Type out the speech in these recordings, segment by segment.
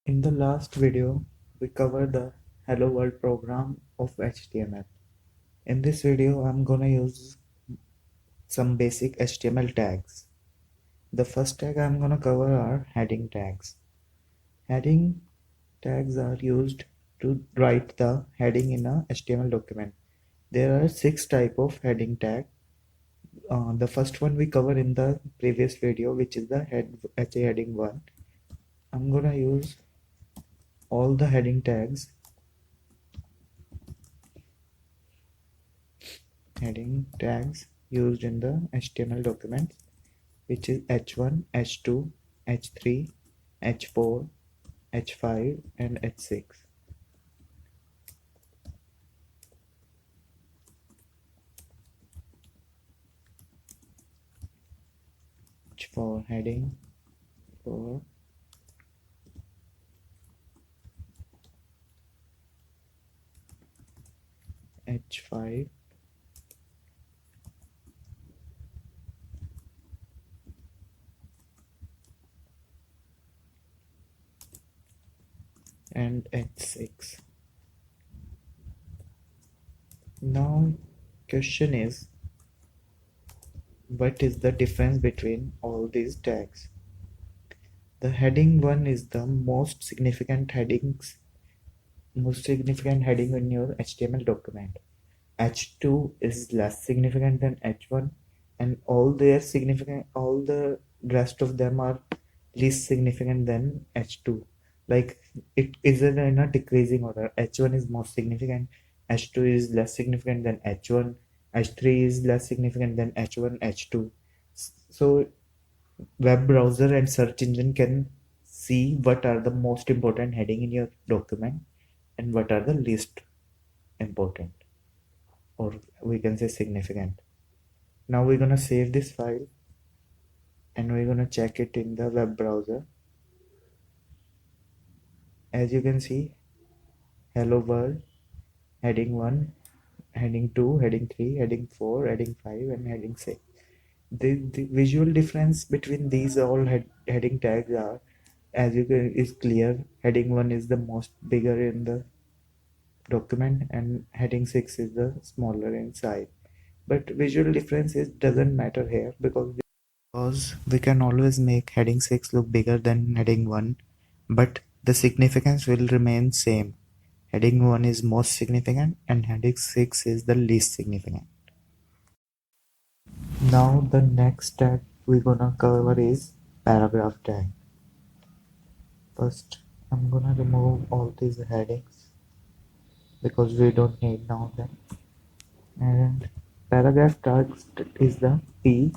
In the last video, we covered the Hello World program of HTML. In this video, I'm gonna use some basic HTML tags. The first tag I'm gonna cover are heading tags. Heading tags are used to write the heading in a HTML document. There are 6 type of heading tag. The first one we covered in the previous video, which is the heading 1. I'm gonna use all the heading tags used in the HTML document, which is h1, h2, h3, h4, h5 and h6. H for heading, for h5, and h6. Now question is, what is the difference between all these tags? The heading 1 is the most significant heading in your HTML document. H2 is less significant than H1, and all the rest of them are least significant than H2. Like, it isn't in a decreasing order. H1 is most significant, H2 is less significant than H1, H3 is less significant than H1, H2. So web browser and search engine can see what are the most important heading in your document and what are the least important, or we can say significant. Now we're gonna save this file and we're gonna check it in the web browser. As you can see, hello world, heading 1, heading 2, heading 3, heading 4, heading 5 and heading 6. The visual difference between these all heading tags are, as you can, is clear. Heading 1 is the most bigger in the document and heading 6 is the smaller in size. But visual differences doesn't matter here because we can always make heading 6 look bigger than heading 1, but the significance will remain same. Heading 1 is most significant and heading 6 is the least significant. Now the next tag we're gonna cover is paragraph tag. First, I'm gonna remove all these headings because we don't need now them. And paragraph tag is the P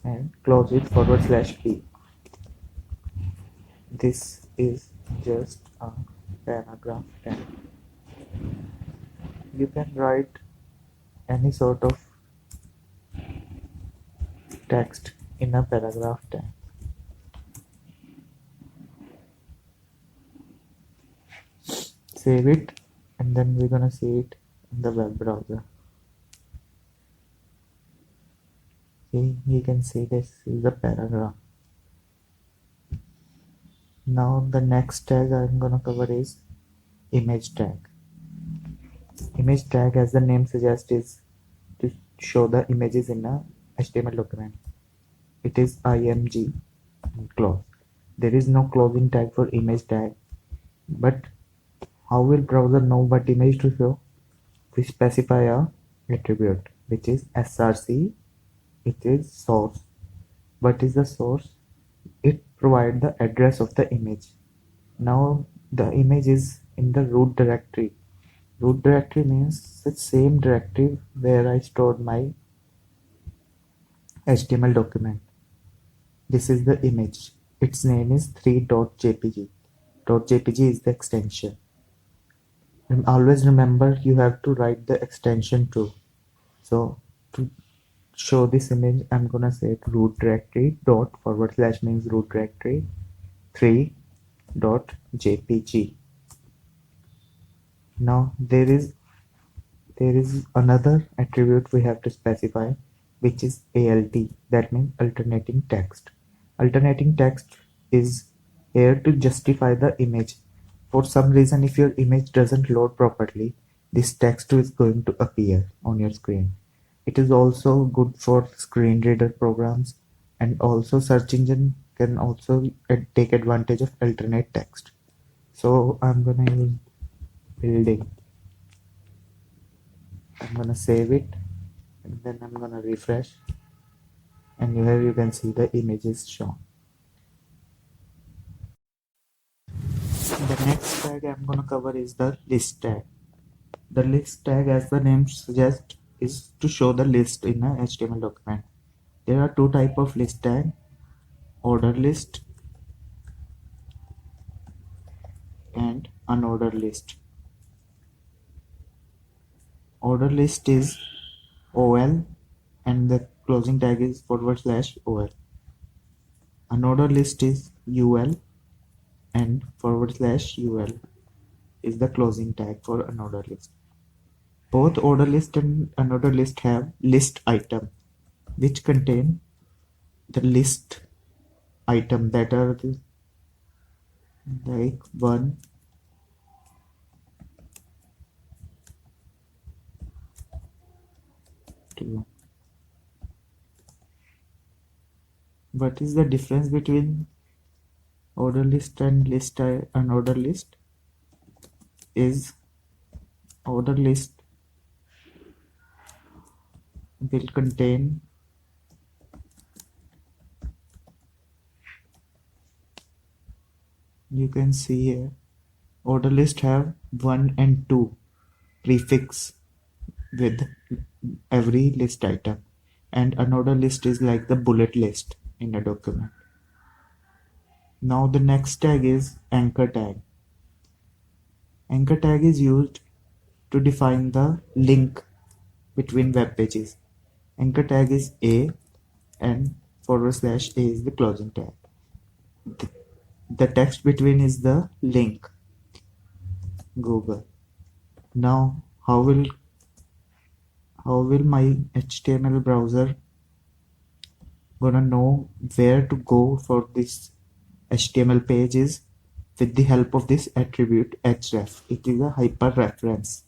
and close with /P. This is just a paragraph tag. You can write any sort of text in a paragraph tag. Save it and then we're gonna see it in the web browser. See, you can see this is the paragraph. Now the next tag I'm gonna cover is image tag. Image tag, as the name suggests, is to show the images in a HTML document. It is img and close. There is no closing tag for image tag, but how will browser know what image to show? We specify a attribute which is src. It is source. What is the source? It provides the address of the image. Now the image is in the root directory. Root directory means the same directory where I stored my HTML document. This is the image. Its name is 3.jpg. .jpg is the extension. And always remember, you have to write the extension too. So to show this image, I'm gonna say root directory dot / means root directory 3.jpg. Now there is another attribute we have to specify, which is alt. That means alternating text. Alternating text is Here to justify the image. For some reason, if your image doesn't load properly, this text is going to appear on your screen. It is also good for screen reader programs, and also search engine can also take advantage of alternate text. So I'm gonna use building. I'm gonna save it, and then I'm gonna refresh, and here you can see the images shown. The next tag I'm gonna cover is the list tag. The list tag, as the name suggests, is to show the list in a HTML document. There are two types of list tag: ordered list and unordered list. Ordered list is OL and the closing tag is /OL. Unordered list is UL and /UL is the closing tag for unordered list. Both ordered list and unordered list have list item, which contain the list item that are like 1, 2. What is the difference between order list and unordered list? Is order list will contain you can see here order list have 1 and 2 prefix with every list item, and unordered list is like the bullet list in a document. Now the next tag is anchor tag. Anchor tag is used to define the link between web pages. Anchor tag is A and /A is the closing tag. The text between is the link Google. Now how will my HTML browser gonna know where to go for this HTML page is with the help of this attribute href. It is a hyperreference.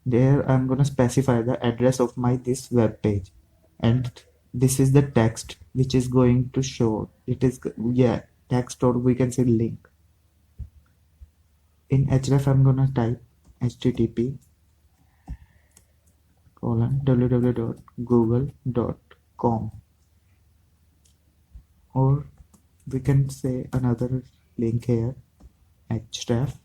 There I'm gonna specify the address of my this web page, and this is the text which is going to show. It is text, or we can say link. In href I'm gonna type http://www.google.com, or we can say another link here. Href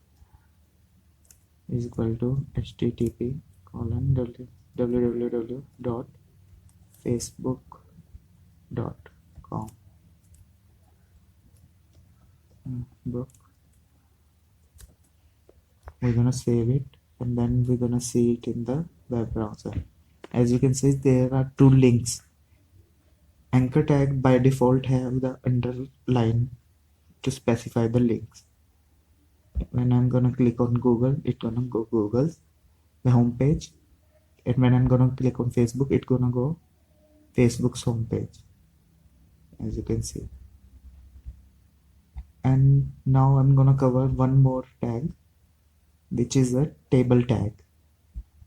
is equal to http://www.facebook.com. We're gonna save it, and then we're gonna see it in the web browser. As you can see, there are two links. Anchor tag by default have the underline to specify the links. When I'm gonna click on Google, it's gonna go Google's the homepage, and when I'm gonna click on Facebook, it's gonna go Facebook's homepage, as you can see. And now I'm gonna cover one more tag, which is a table tag.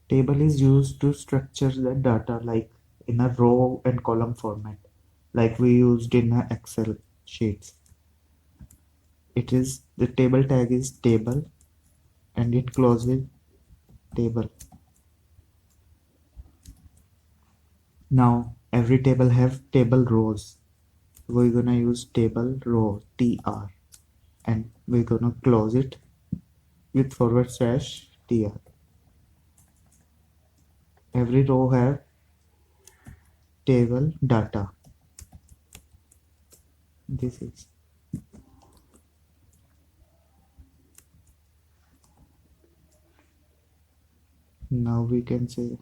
Table is used to structure the data like in a row and column format, like we used in Excel sheets. It is the table tag is table, and it closes with table. Now every table have table rows. We're gonna use table row tr, and we're gonna close it with /tr. Every row have table data. This is now we can say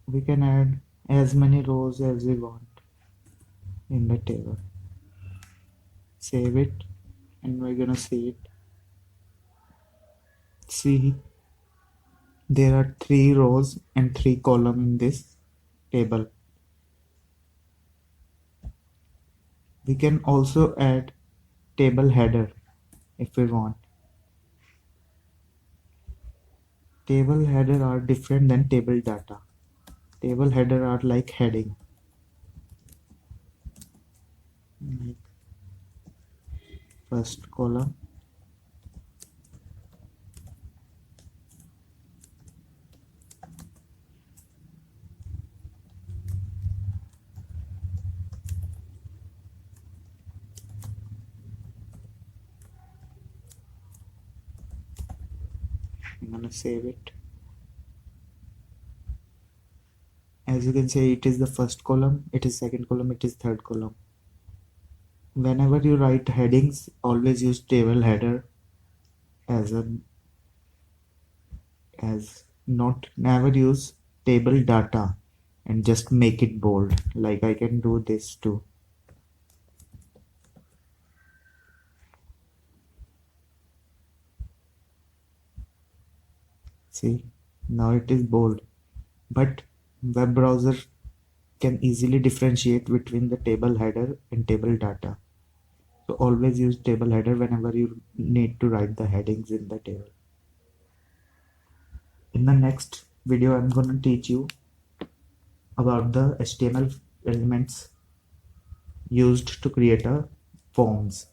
we can add as many rows as we want in the table. Save it, and we're gonna see it. See, there are 3 rows and 3 columns in this table. We can also add table header if we want. Table header are different than table data. Table header are like heading. Like first column, I'm gonna save it. As you can see, it is the first column, it is second column, it is third column. Whenever you write headings, always use table header as a as not never use table data and just make it bold. Like I can do this too. See, now it is bold. But web browser can easily differentiate between the table header and table data. So always use table header whenever you need to write the headings in the table. In the next video, I'm going to teach you about the HTML elements used to create a forms.